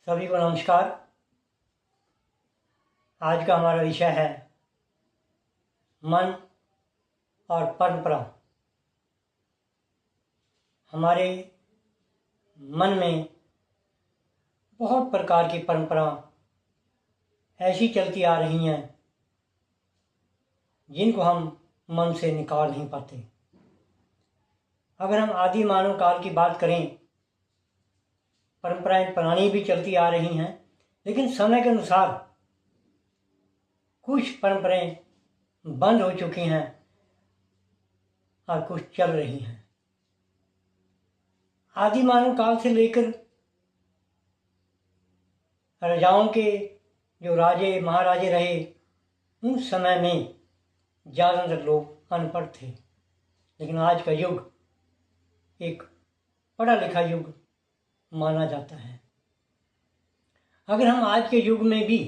सभी को नमस्कार। आज का हमारा विषय है मन और परंपरा। हमारे मन में बहुत प्रकार की परंपरा ऐसी चलती आ रही हैं जिनको हम मन से निकाल नहीं पाते। अगर हम आदि मानव काल की बात करें, परंपराएं पुरानी भी चलती आ रही हैं, लेकिन समय के अनुसार कुछ परंपराएं बंद हो चुकी हैं और कुछ चल रही हैं। आदि मानव काल से लेकर राजाओं के जो राजे महाराजे रहे, उस समय में ज़्यादातर लोग अनपढ़ थे, लेकिन आज का युग एक पढ़ा लिखा युग माना जाता है। अगर हम आज के युग में भी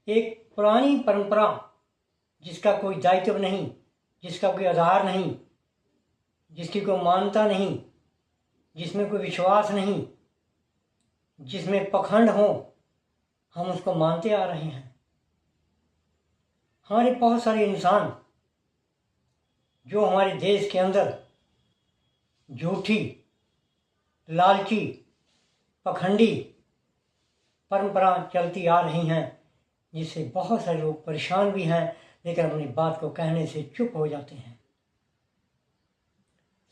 एक पुरानी परंपरा जिसका कोई दायित्व नहीं, जिसका कोई आधार नहीं, जिसकी कोई मान्यता नहीं, जिसमें कोई विश्वास नहीं, जिसमें पखंड हो, हम उसको मानते आ रहे हैं। हमारे बहुत सारे इंसान जो हमारे देश के अंदर झूठी, लालची, पखंडी परंपरा चलती आ रही हैं, जिससे बहुत सारे लोग परेशान भी हैं, लेकिन अपनी बात को कहने से चुप हो जाते हैं।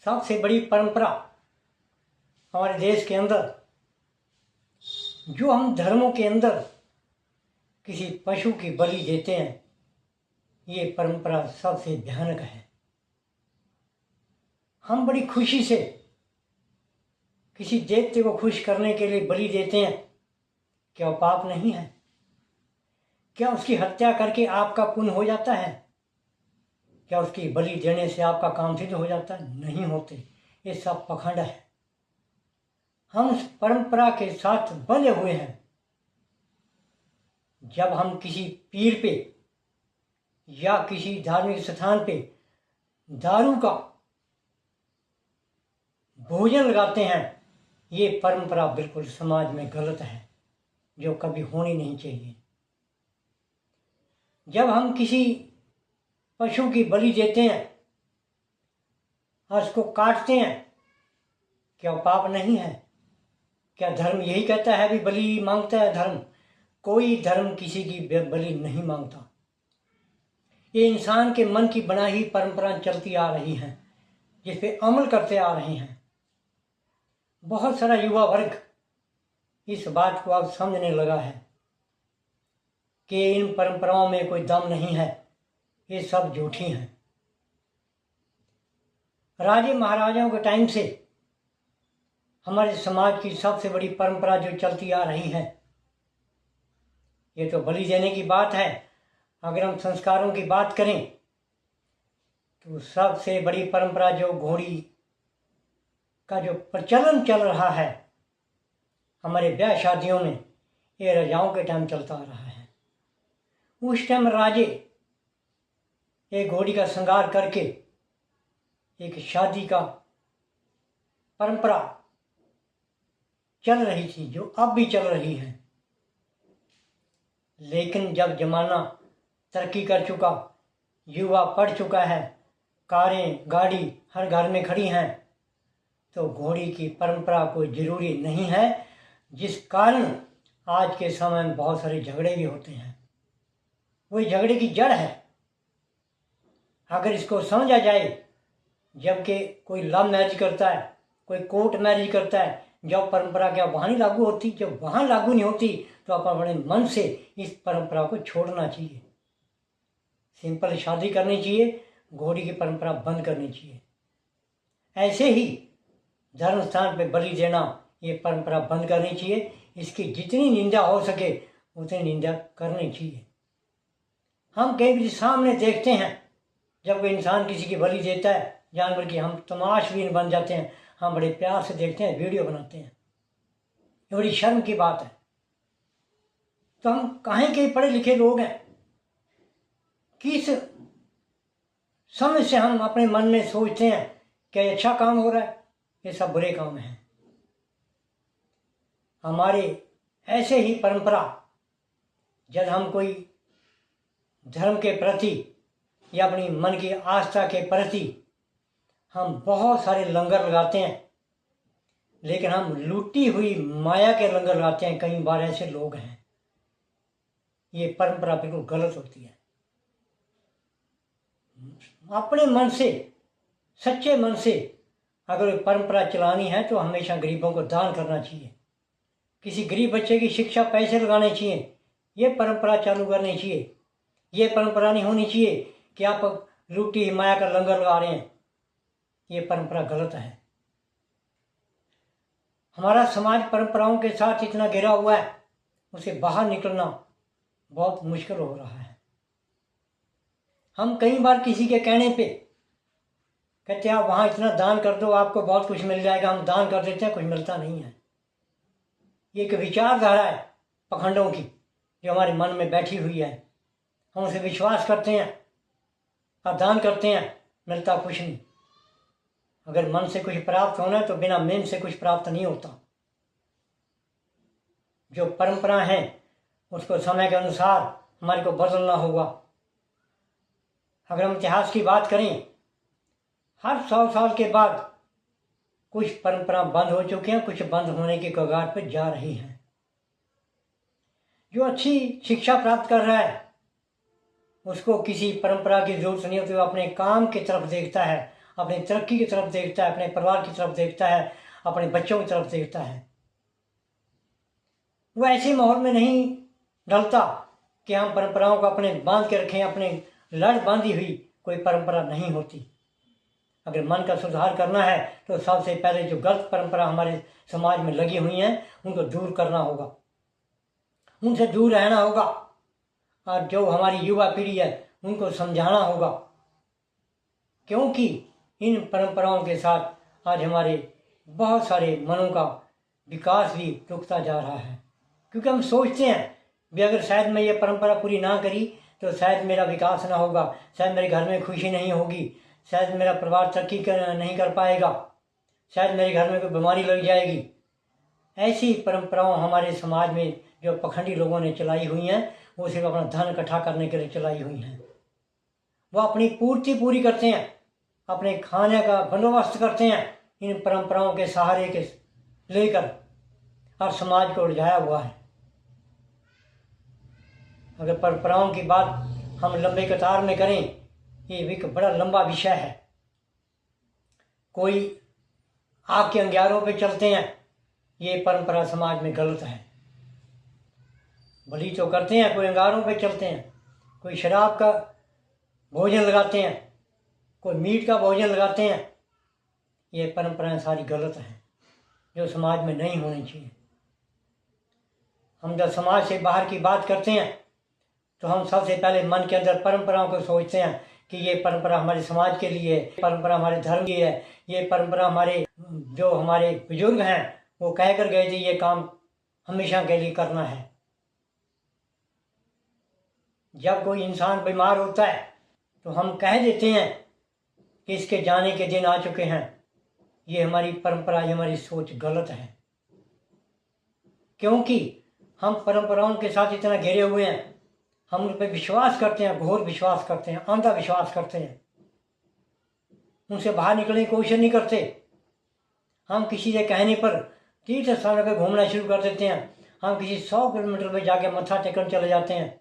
सबसे बड़ी परंपरा हमारे देश के अंदर जो हम धर्मों के अंदर किसी पशु की बलि देते हैं, ये परंपरा सबसे भयानक है। हम बड़ी खुशी से किसी देवते को खुश करने के लिए बलि देते हैं। क्या पाप नहीं है? क्या उसकी हत्या करके आपका पुण्य हो जाता है? क्या उसकी बलि देने से आपका काम सिद्ध हो जाता है? नहीं होते। ये सब पखंड है। हम उस परंपरा के साथ बंधे हुए हैं। जब हम किसी पीर पे या किसी धार्मिक स्थान पे दारू का भोजन लगाते हैं, ये परंपरा बिल्कुल समाज में गलत है, जो कभी होनी नहीं चाहिए। जब हम किसी पशु की बलि देते हैं और उसको काटते हैं, क्या पाप नहीं है? क्या धर्म यही कहता है भी बलि मांगता है धर्म? कोई धर्म किसी की बलि नहीं मांगता। ये इंसान के मन की बनाई परंपरा चलती आ रही हैं, जिस पे अमल करते आ रहे हैं। बहुत सारा युवा वर्ग इस बात को अब समझने लगा है कि इन परंपराओं में कोई दम नहीं है, ये सब झूठी हैं। राजे महाराजाओं के टाइम से हमारे समाज की सबसे बड़ी परंपरा जो चलती आ रही है, ये तो बलि देने की बात है। अगर हम संस्कारों की बात करें तो सबसे बड़ी परंपरा जो घोड़ी का जो प्रचलन चल रहा है हमारे ब्याह शादियों में, ये राजाओं के टाइम चलता आ रहा है। उस टाइम राजे एक घोड़ी का श्रृंगार करके एक शादी का परंपरा चल रही थी, जो अब भी चल रही है। लेकिन जब जमाना तरक्की कर चुका, युवा पढ़ चुका है, कारें गाड़ी हर घर में खड़ी हैं, तो घोड़ी की परंपरा कोई ज़रूरी नहीं है, जिस कारण आज के समय में बहुत सारे झगड़े भी होते हैं। वही झगड़े की जड़ है। अगर इसको समझा जाए, जबकि कोई लव मैरिज करता है, कोई कोर्ट मैरिज करता है, जब परंपरा क्या वहाँ नहीं लागू होती? जब वहाँ लागू नहीं होती तो आप अपने मन से इस परंपरा को छोड़ना चाहिए। सिंपल शादी करनी चाहिए, घोड़ी की परंपरा बंद करनी चाहिए। ऐसे ही धर्म स्थान पे बलि देना, ये परंपरा बंद करनी चाहिए। इसकी जितनी निंदा हो सके उतनी निंदा करनी चाहिए। हम कई भी सामने देखते हैं, जब कोई इंसान किसी की बलि देता है जानवर की, हम तमाशबीन बन जाते हैं। हम बड़े प्यार से देखते हैं, वीडियो बनाते हैं। ये बड़ी शर्म की बात है। तो हम कहीं के पढ़े लिखे लोग हैं, किस समझ से हम अपने मन में सोचते हैं कि अच्छा काम हो रहा है? ये सब बुरे काम हैं। हमारे ऐसे ही परंपरा, जब हम कोई धर्म के प्रति या अपनी मन की आस्था के प्रति हम बहुत सारे लंगर लगाते हैं, लेकिन हम लूटी हुई माया के लंगर लगाते हैं। कई बार ऐसे लोग हैं, ये परंपरा बिल्कुल गलत होती है। अपने मन से, सच्चे मन से अगर परंपरा चलानी है तो हमेशा गरीबों को दान करना चाहिए, किसी गरीब बच्चे की शिक्षा पैसे लगाने चाहिए, ये परंपरा चालू करनी चाहिए। ये परंपरा नहीं होनी चाहिए कि आप लूटी हुई माया का लंगर लगा रहे हैं, ये परंपरा गलत है। हमारा समाज परंपराओं के साथ इतना घिरा हुआ है, उसे बाहर निकलना बहुत मुश्किल हो रहा है। हम कई बार किसी के कहने पे कहते हैं आप वहाँ इतना दान कर दो, आपको बहुत कुछ मिल जाएगा, हम दान कर देते हैं, कुछ मिलता नहीं है। ये एक विचारधारा है पखंडों की जो हमारे मन में बैठी हुई है। हम उसे विश्वास करते हैं और दान करते हैं, मिलता कुछ नहीं। अगर मन से कुछ प्राप्त होना है तो बिना मेन से कुछ प्राप्त नहीं होता। जो परंपरा है उसको समय के अनुसार हमारे को बदलना होगा। अगर हम इतिहास की बात करें, हर 100 साल के बाद कुछ परंपरा बंद हो चुकी हैं, कुछ बंद होने के कगार पर जा रही हैं। जो अच्छी शिक्षा प्राप्त कर रहा है उसको किसी परंपरा की जरूरत नहीं होती। वो अपने काम की तरफ देखता है, अपनी तरक्की की तरफ देखता है, अपने परिवार की तरफ देखता है, अपने बच्चों की तरफ देखता है। वो ऐसे माहौल में नहीं डलता कि हम परंपराओं को अपने बांध के रखें। अपने लड़ बांधी हुई कोई परंपरा नहीं होती। अगर मन का सुधार करना है तो सबसे पहले जो गलत परंपरा हमारे समाज में लगी हुई हैं उनको दूर करना होगा, उनसे दूर रहना होगा। और जो हमारी युवा पीढ़ी है उनको समझाना होगा, क्योंकि इन परंपराओं के साथ आज हमारे बहुत सारे मनों का विकास भी रुकता जा रहा है। क्योंकि हम सोचते हैं भी अगर शायद मैं ये परंपरा पूरी ना करी तो शायद मेरा विकास ना होगा, शायद मेरे घर में खुशी नहीं होगी, शायद मेरा परिवार तरक्की नहीं कर पाएगा, शायद मेरे घर में कोई बीमारी लग जाएगी। ऐसी परंपराओं हमारे समाज में जो पखंडी लोगों ने चलाई हुई हैं वो सिर्फ अपना धन इकट्ठा करने के लिए चलाई हुई हैं। वो अपनी पूर्ति पूरी करते हैं, अपने खाने का बंदोबस्त करते हैं इन परंपराओं के सहारे के लेकर, और समाज को उलझाया हुआ है। अगर परंपराओं की बात हम लंबे कतार में करें, ये भी एक बड़ा लंबा विषय है। कोई आग के अंगारों पे चलते हैं, ये परंपरा समाज में गलत है। बलि तो करते हैं, कोई अंगारों पे चलते हैं, कोई शराब का भोजन लगाते हैं, कोई मीट का भोजन लगाते हैं। ये परंपराएं सारी गलत हैं जो समाज में नहीं होनी चाहिए। हम जब समाज से बाहर की बात करते हैं तो हम सबसे पहले मन के अंदर परंपराओं को सोचते हैं कि ये परंपरा हमारे समाज के लिए, परंपरा हमारे धर्म की है, ये परंपरा हमारे जो हमारे बुजुर्ग हैं वो कह कर गए थे ये काम हमेशा के लिए करना है। जब कोई इंसान बीमार होता है तो हम कह देते हैं कि इसके जाने के दिन आ चुके हैं। ये हमारी परंपरा, ये हमारी सोच गलत है, क्योंकि हम परंपराओं के साथ इतना घिरे हुए हैं, हम उन पर विश्वास करते हैं, घोर विश्वास करते हैं, अंधा विश्वास करते हैं, उनसे बाहर निकलने की कोशिश नहीं करते। हम किसी के कहने पर तीर्थ स्थानों पर घूमना शुरू कर देते हैं, हम किसी 100 किलोमीटर पर जाके मत्था टेकने चले जाते हैं,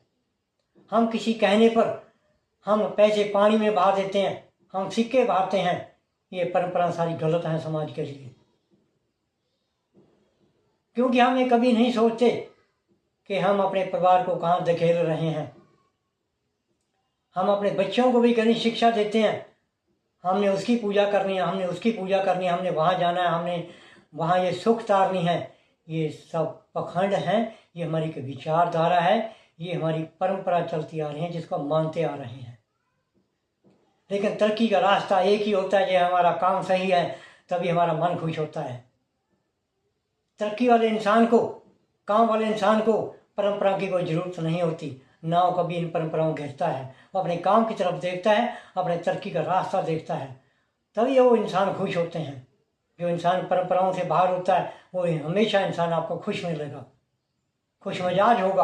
हम किसी कहने पर हम पैसे पानी में बहा देते हैं, हम सिक्के बहाते हैं। ये परंपरा सारी गलत हैं समाज के लिए, क्योंकि हम ये कभी नहीं सोचते कि हम अपने परिवार को कहाँ धकेल रहे हैं। हम अपने बच्चों को भी कहीं शिक्षा देते हैं, हमने उसकी पूजा करनी है, हमने उसकी पूजा करनी है, हमने वहाँ जाना है, हमने वहाँ ये सुख तारनी है। ये सब पखंड हैं, ये हमारी एक विचारधारा है, ये हमारी परंपरा चलती आ रही है जिसको मानते आ रहे हैं। लेकिन तरक्की का रास्ता एक ही होता है, जो हमारा काम सही है तभी हमारा मन खुश होता है। तरक्की वाले इंसान को, काम वाले इंसान को परंपरा की कोई ज़रूरत नहीं होती, ना वो कभी इन परंपराओं को घेरता है। वो अपने काम की तरफ देखता है, अपने तरक्की का रास्ता देखता है, तभी वो इंसान खुश होते हैं। जो इंसान परंपराओं से बाहर होता है वो हमेशा इंसान आपको खुश मिलेगा, खुश मिजाज होगा,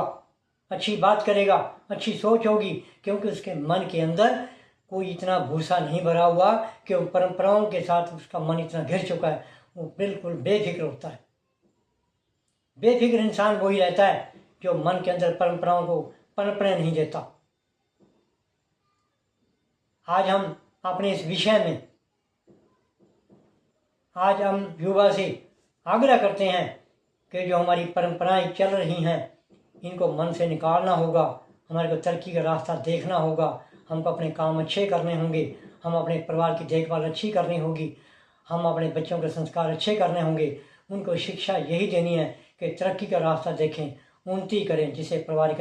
अच्छी बात करेगा, अच्छी सोच होगी, क्योंकि उसके मन के अंदर कोई इतना भूसा नहीं भरा हुआ कि वो परंपराओं के साथ उसका मन इतना घिर चुका है। वो बिल्कुल बेफिक्र होता है। बेफिक्र इंसान वही रहता है जो मन के अंदर परंपराओं को पनपने नहीं देता। आज हम अपने इस विषय में आज हम युवा से आग्रह करते हैं कि जो हमारी परंपराएं चल रही हैं इनको मन से निकालना होगा, हमारे को तरक्की का रास्ता देखना होगा, हमको अपने काम अच्छे करने होंगे, हम अपने परिवार की देखभाल अच्छी करनी होगी, हम अपने बच्चों के संस्कार अच्छे करने होंगे। उनको शिक्षा यही देनी है कि तरक्की का रास्ता देखें, उन्नति करें, जिससे परिवार एक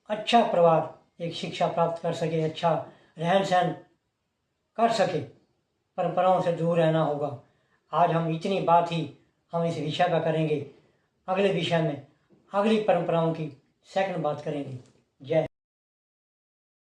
अच्छा परिवार एक शिक्षा प्राप्त कर सके, अच्छा रहन सहन कर सके, परंपराओं से दूर रहना होगा। आज हम इतनी बात ही हम इस विषय का करेंगे। अगले विषय में अगली परंपराओं की सेकंड बात करेंगे। जय